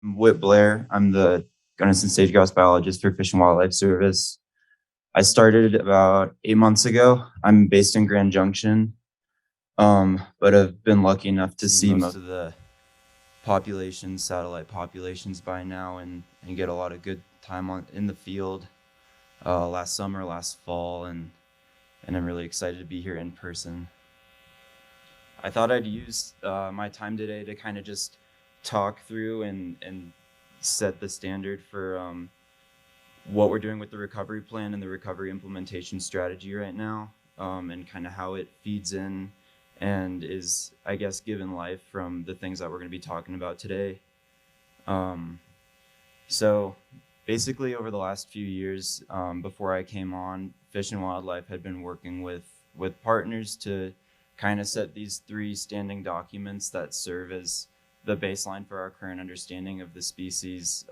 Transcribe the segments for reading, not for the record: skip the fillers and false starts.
Whit Blair. I'm the Gunnison Stage Grouse Biologist for Fish and Wildlife Service. I started about 8 months ago. I'm based in Grand Junction, but I've been lucky enough to see most of the satellite populations by now, and get a lot of good time in the field last summer, last fall, and I'm really excited to be here in person. I thought I'd use my time today to kind of just talk through and set the standard for what we're doing with the recovery plan and the recovery implementation strategy right now, and kind of how it feeds in and is, I guess, given life from the things that we're going to be talking about today. So basically over the last few years, before I came on, Fish and Wildlife had been working with partners to kind of set these 3 standing documents that serve as the baseline for our current understanding of the species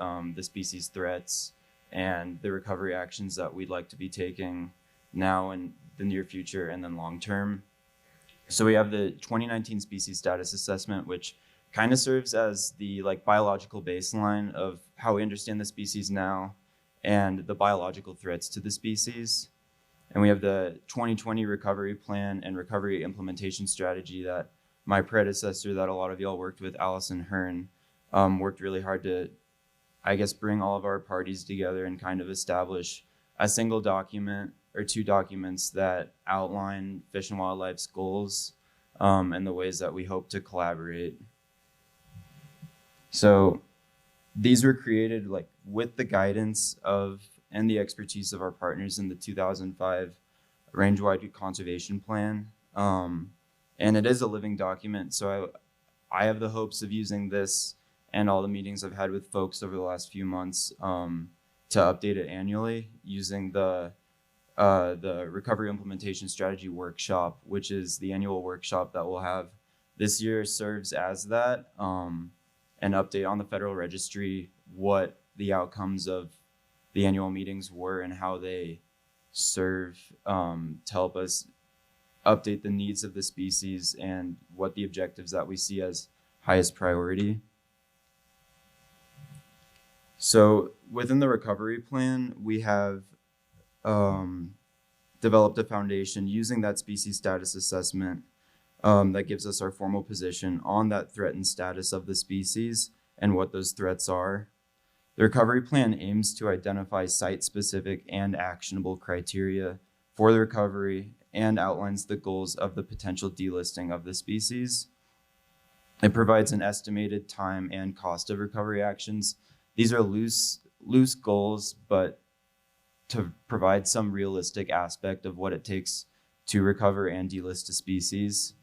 threats, and the recovery actions that we'd like to be taking now in the near future and then long term. So we have the 2019 species status assessment, which kind of serves as the biological baseline of how we understand the species now and the biological threats to the species. And we have the 2020 recovery plan and recovery implementation strategy that my predecessor, that a lot of y'all worked with, Allison Hearn, worked really hard to, I guess, bring all of our parties together and kind of establish a single document or 2 documents that outline Fish and Wildlife's goals and the ways that we hope to collaborate. So these were created with the guidance of and the expertise of our partners in the 2005 Range-Wide Conservation Plan. And it is a living document, so I have the hopes of using this and all the meetings I've had with folks over the last few months to update it annually using the Recovery Implementation Strategy Workshop, which is the annual workshop that we'll have this year, serves as that, an update on the Federal Registry, what the outcomes of the annual meetings were and how they serve to help us update the needs of the species and what the objectives that we see as highest priority. So within the recovery plan, we have developed a foundation using that species status assessment that gives us our formal position on that threatened status of the species and what those threats are. The recovery plan aims to identify site-specific and actionable criteria for the recovery and outlines the goals of the potential delisting of the species. It provides an estimated time and cost of recovery actions. These are loose goals, but to provide some realistic aspect of what it takes to recover and delist a species.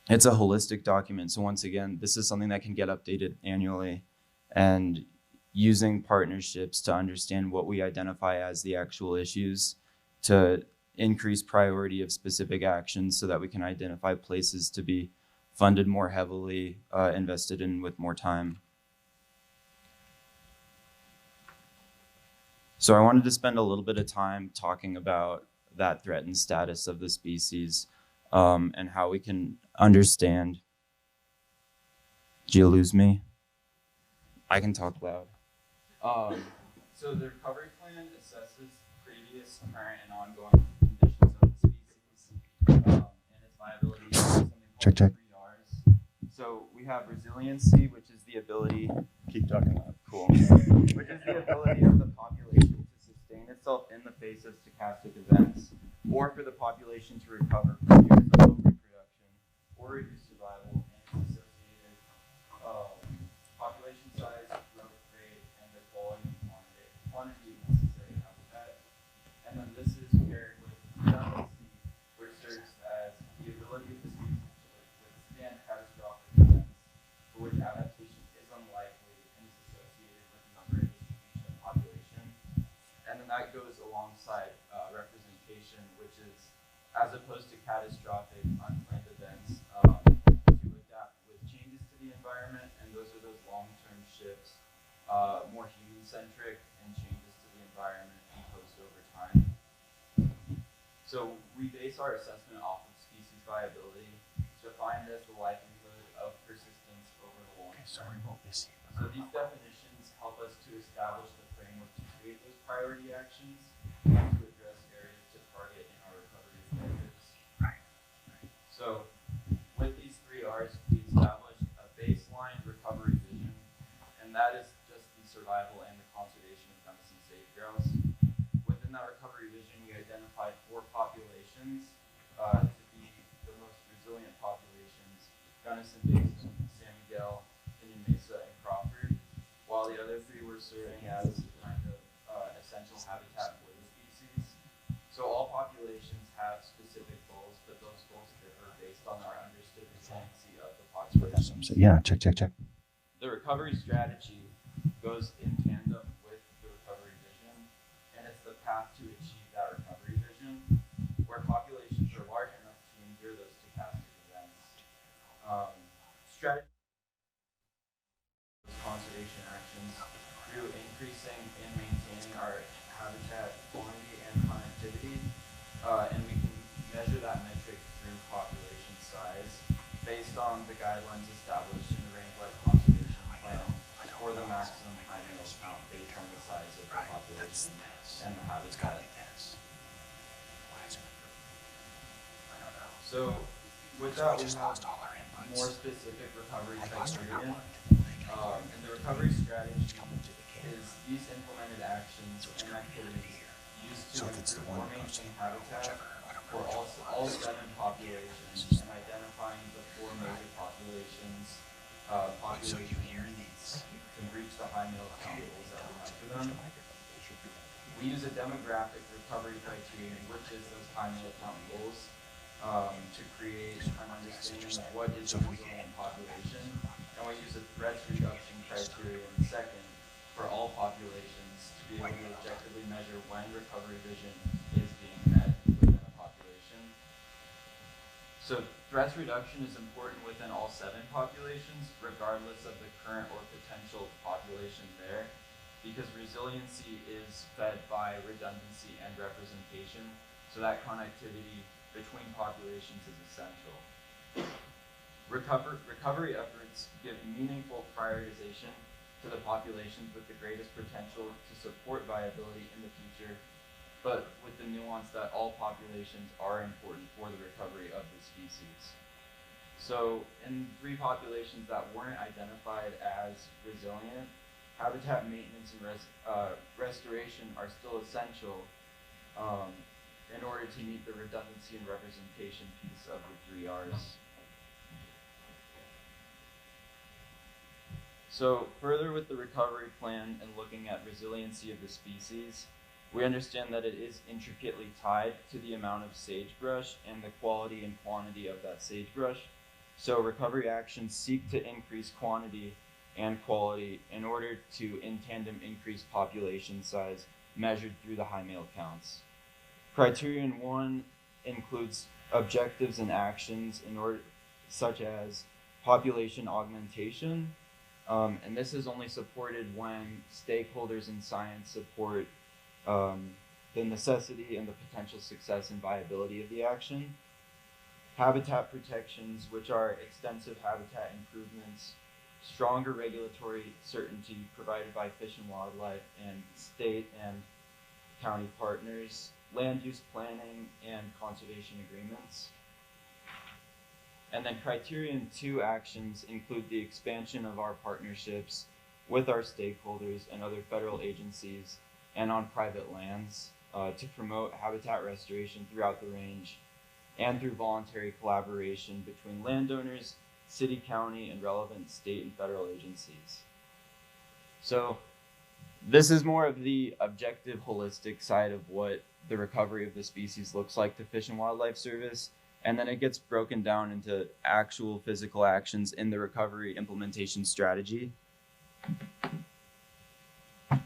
It's a holistic document. So once again, this is something that can get updated annually, and using partnerships to understand what we identify as the actual issues to increase priority of specific actions so that we can identify places to be funded more heavily, invested in with more time. So I wanted to spend a little bit of time talking about that threatened status of the species and how we can understand. Did you lose me? I can talk loud. So the recovery plan assesses previous, current, and ongoing conditions of the species and its viability. Something called Check. 3 Rs. So we have resiliency, which is the ability. Keep talking loud. Cool. Which is the ability of the population to sustain itself in the face of stochastic events, or for the population to recover from years of low reproduction or reduced survival and its associated population size, growth rate, and the quality and quantity of necessary habitat. And then this is paired with redundancy, which serves as the ability of the species to withstand catastrophic events for which adaptation is unlikely and is associated with number and distribution of population. And then that goes alongside representation, which is, as opposed to catastrophic unplanned events, to adapt with changes to the environment, and those are those long-term shifts, more human-centric, and changes to the environment imposed over time. So we base our assessment off of species viability, defined as the likelihood of persistence over the long So these definitions help us to establish the framework to create those priority actions and to address areas to target in our recovery objectives. So with these 3 R's, we established a baseline recovery vision, and that is just the survival and the conservation of Gunnison sage grouse. Within that recovery vision, we identified 4 populations to be the most resilient populations: Gunnison Basin, San Miguel, Pinyon Mesa, and Crawford, while the other 3 were serving as kind of essential habitat for the species. So all populations have specific goals, but those goals differ based on our understood resiliency of the population. Yeah, check. The recovery strategy goes in tandem with the recovery vision, and it's the path to achieve that recovery vision, where populations are large enough to endure those stochastic events. Strategy conservation actions through increasing and maintaining our habitat quantity and connectivity, and we can measure that metric through population size based on the guidelines established in the range-wide conservation plan for the maximum high meal count based on the size of the population and the habitat. So with that, we have more specific recovery criteria. And the recovery strategy is these implemented actions and activities used to improve or maintain habitat for all 7 populations, and identifying the 4 major populations needs to reach the high meal count goals that we have for them. We use a demographic recovery criterion, which is those high meal count goals, to create an understanding of what is the resilient population. And we use a threats reduction criterion second for all populations to be able to objectively measure when recovery vision is being met within a population. So threats reduction is important within all 7 populations, regardless of the current or potential population there, because resiliency is fed by redundancy and representation, so that connectivity between populations is essential. Recovery efforts give meaningful prioritization to the populations with the greatest potential to support viability in the future, but with the nuance that all populations are important for the recovery of the species. So in 3 populations that weren't identified as resilient, habitat maintenance and restoration are still essential in order to meet the redundancy and representation piece of the 3 R's. So further with the recovery plan and looking at resiliency of the species, we understand that it is intricately tied to the amount of sagebrush and the quality and quantity of that sagebrush. So recovery actions seek to increase quantity and quality in order to, in tandem, increase population size measured through the high male counts. Criterion 1 includes objectives and actions such as population augmentation, and this is only supported when stakeholders in science support the necessity and the potential success and viability of the action. Habitat protections, which are extensive habitat improvements, stronger regulatory certainty provided by Fish and Wildlife and state and county partners, land use planning, and conservation agreements. And then criterion 2 actions include the expansion of our partnerships with our stakeholders and other federal agencies and on private lands to promote habitat restoration throughout the range and through voluntary collaboration between landowners, city, county, and relevant state and federal agencies. So this is more of the objective, holistic side of what the recovery of the species looks like to Fish and Wildlife Service. And then it gets broken down into actual physical actions in the recovery implementation strategy.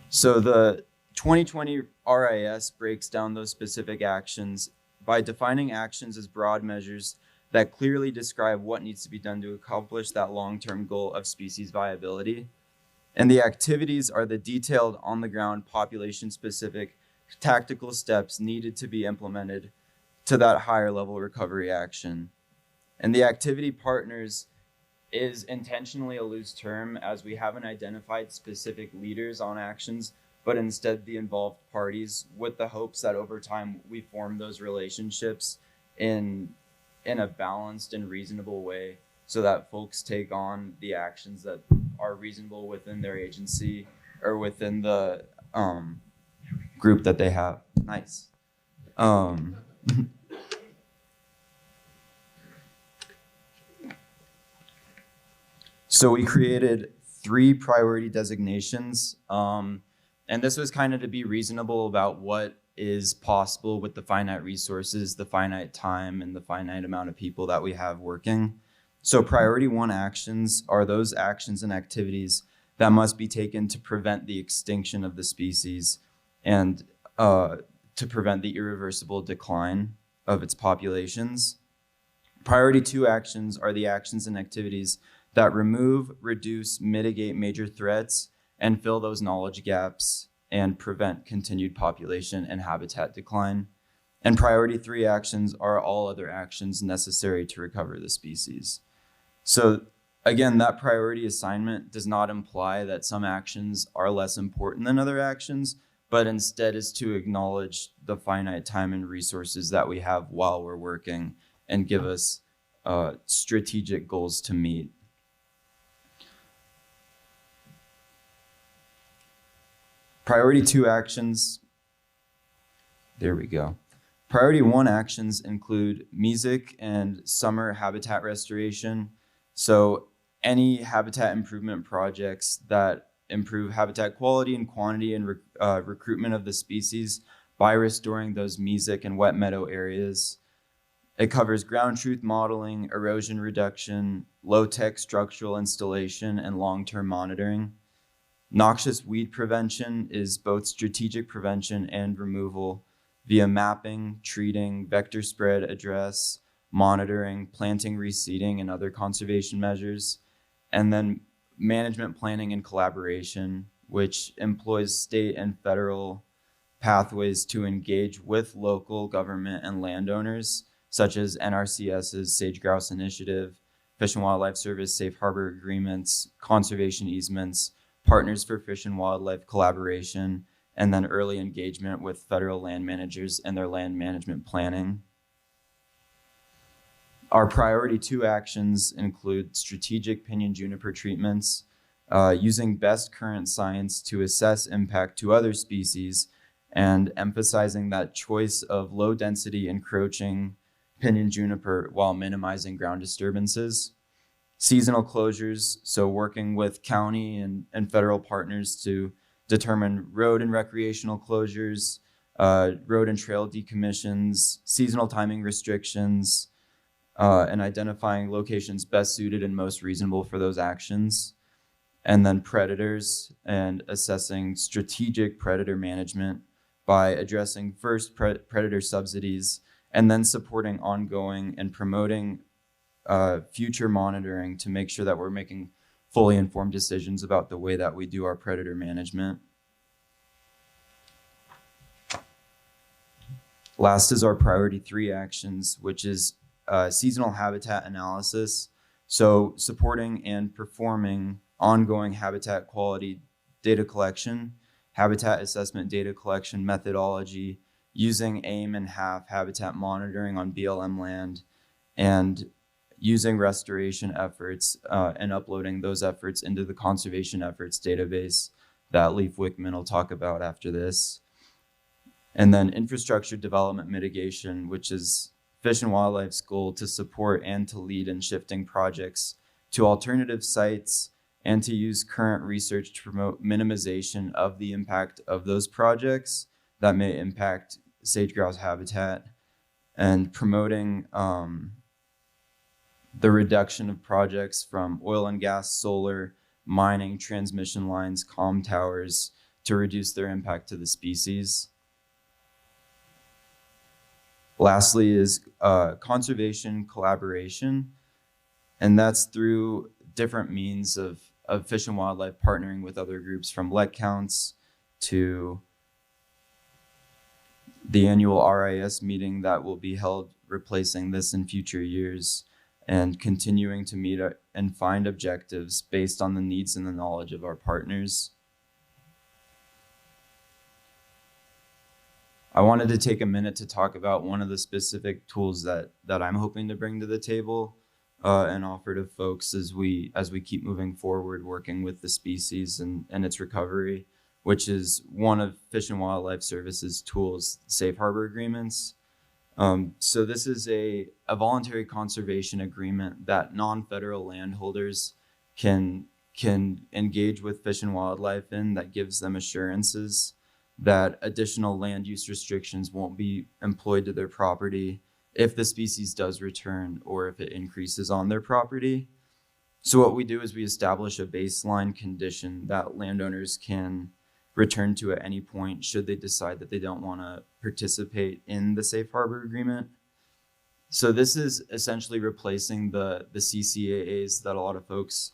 So the 2020 RIS breaks down those specific actions by defining actions as broad measures that clearly describe what needs to be done to accomplish that long-term goal of species viability. And the activities are the detailed, on-the-ground, population-specific tactical steps needed to be implemented to that higher level recovery action. And the activity partners is intentionally a loose term, as we haven't identified specific leaders on actions, but instead the involved parties, with the hopes that over time we form those relationships in a balanced and reasonable way, so that folks take on the actions that are reasonable within their agency or within the group that they have. Nice. So we created 3 priority designations, and this was kind of to be reasonable about what is possible with the finite resources, the finite time, and the finite amount of people that we have working. So priority 1 actions are those actions and activities that must be taken to prevent the extinction of the species and to prevent the irreversible decline of its populations. Priority 2 actions are the actions and activities that remove, reduce, mitigate major threats, and fill those knowledge gaps and prevent continued population and habitat decline. And priority 3 actions are all other actions necessary to recover the species. So again, that priority assignment does not imply that some actions are less important than other actions, but instead is to acknowledge the finite time and resources that we have while we're working and give us strategic goals to meet. Priority 2 actions, there we go. Priority 1 actions include music and summer habitat restoration. So any habitat improvement projects that improve habitat quality and quantity and recruitment of the species by restoring those music and wet meadow areas. It covers ground truth modeling, erosion reduction, low-tech structural installation, and long-term monitoring. Noxious weed prevention is both strategic prevention and removal via mapping, treating, vector spread address, monitoring, planting, reseeding, and other conservation measures. And then management planning and collaboration, which employs state and federal pathways to engage with local government and landowners, such as NRCS's Sage Grouse Initiative, Fish and Wildlife Service Safe Harbor Agreements, conservation easements, Partners for Fish and Wildlife collaboration, and then early engagement with federal land managers and their land management planning. Our priority 2 actions include strategic pinyon juniper treatments, using best current science to assess impact to other species, and emphasizing that choice of low density encroaching pinyon juniper while minimizing ground disturbances. Seasonal closures, so working with county and federal partners to determine road and recreational closures, road and trail decommissions, seasonal timing restrictions, and identifying locations best suited and most reasonable for those actions. And then predators and assessing strategic predator management by addressing first predator subsidies and then supporting ongoing and promoting future monitoring to make sure that we're making fully informed decisions about the way that we do our predator management. Last is our priority 3 actions, which is seasonal habitat analysis. So supporting and performing ongoing habitat quality data collection, habitat assessment data collection methodology, using AIM and HAF habitat monitoring on BLM land, and using restoration efforts and uploading those efforts into the conservation efforts database that Leif Wickman will talk about after this. And then infrastructure development mitigation, which is Fish and Wildlife's goal to support and to lead in shifting projects to alternative sites and to use current research to promote minimization of the impact of those projects that may impact sage grouse habitat, and promoting the reduction of projects from oil and gas, solar, mining, transmission lines, comm towers to reduce their impact to the species. Lastly is conservation collaboration, and that's through different means of Fish and Wildlife partnering with other groups, from let counts to the annual RIS meeting that will be held replacing this in future years, and continuing to meet and find objectives based on the needs and the knowledge of our partners. I wanted to take a minute to talk about one of the specific tools that I'm hoping to bring to the table and offer to folks as we keep moving forward, working with the species and its recovery, which is one of Fish and Wildlife Service's tools, safe harbor agreements. So this is a voluntary conservation agreement that non-federal landholders can engage with Fish and Wildlife in, that gives them assurances that additional land use restrictions won't be employed to their property if the species does return or if it increases on their property. So what we do is we establish a baseline condition that landowners can return to at any point should they decide that they don't want to participate in the safe harbor agreement. So this is essentially replacing the CCAAs that a lot of folks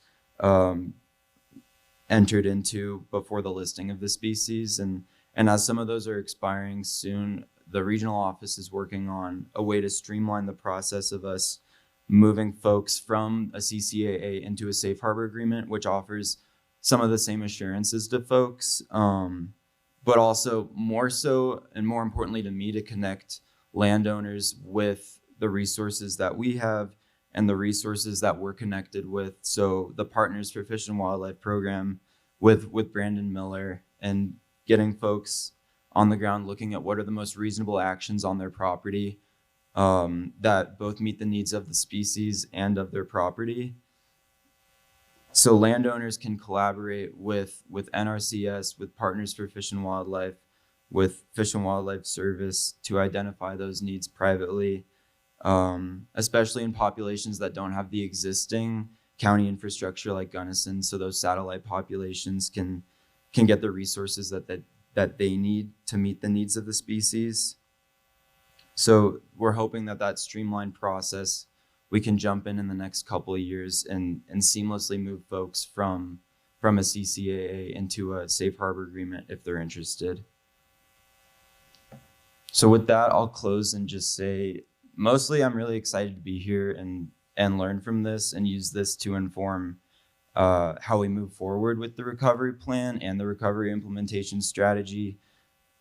entered into before the listing of the species. And as some of those are expiring soon, the regional office is working on a way to streamline the process of us moving folks from a CCAA into a safe harbor agreement, which offers some of the same assurances to folks, but also more so and more importantly to me, to connect landowners with the resources that we have and the resources that we're connected with. So the Partners for Fish and Wildlife program with Brandon Miller, and getting folks on the ground looking at what are the most reasonable actions on their property that both meet the needs of the species and of their property. So landowners can collaborate with NRCS, with Partners for Fish and Wildlife, with Fish and Wildlife Service to identify those needs privately, especially in populations that don't have the existing county infrastructure like Gunnison. So those satellite populations can get the resources that they need to meet the needs of the species. So we're hoping that streamlined process, we can jump in the next couple of years and seamlessly move folks from a CCAA into a safe harbor agreement if they're interested. So with that, I'll close and just say, mostly I'm really excited to be here and learn from this and use this to inform how we move forward with the recovery plan and the recovery implementation strategy.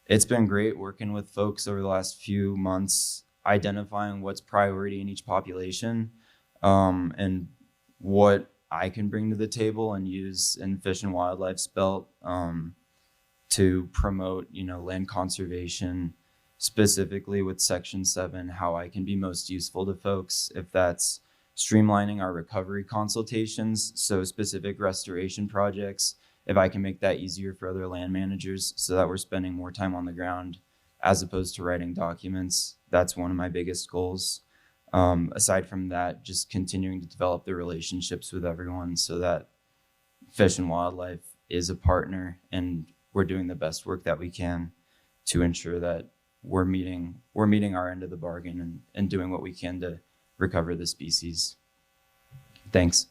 It's been great working with folks over the last few months, identifying what's priority in each population, and what I can bring to the table and use in Fish and Wildlife's belt to promote, land conservation, specifically with Section 7, how I can be most useful to folks, if that's streamlining our recovery consultations, so specific restoration projects, if I can make that easier for other land managers so that we're spending more time on the ground as opposed to writing documents. That's one of my biggest goals. Aside from that, just continuing to develop the relationships with everyone so that Fish and Wildlife is a partner and we're doing the best work that we can to ensure that we're meeting our end of the bargain and doing what we can to recover the species. Thanks.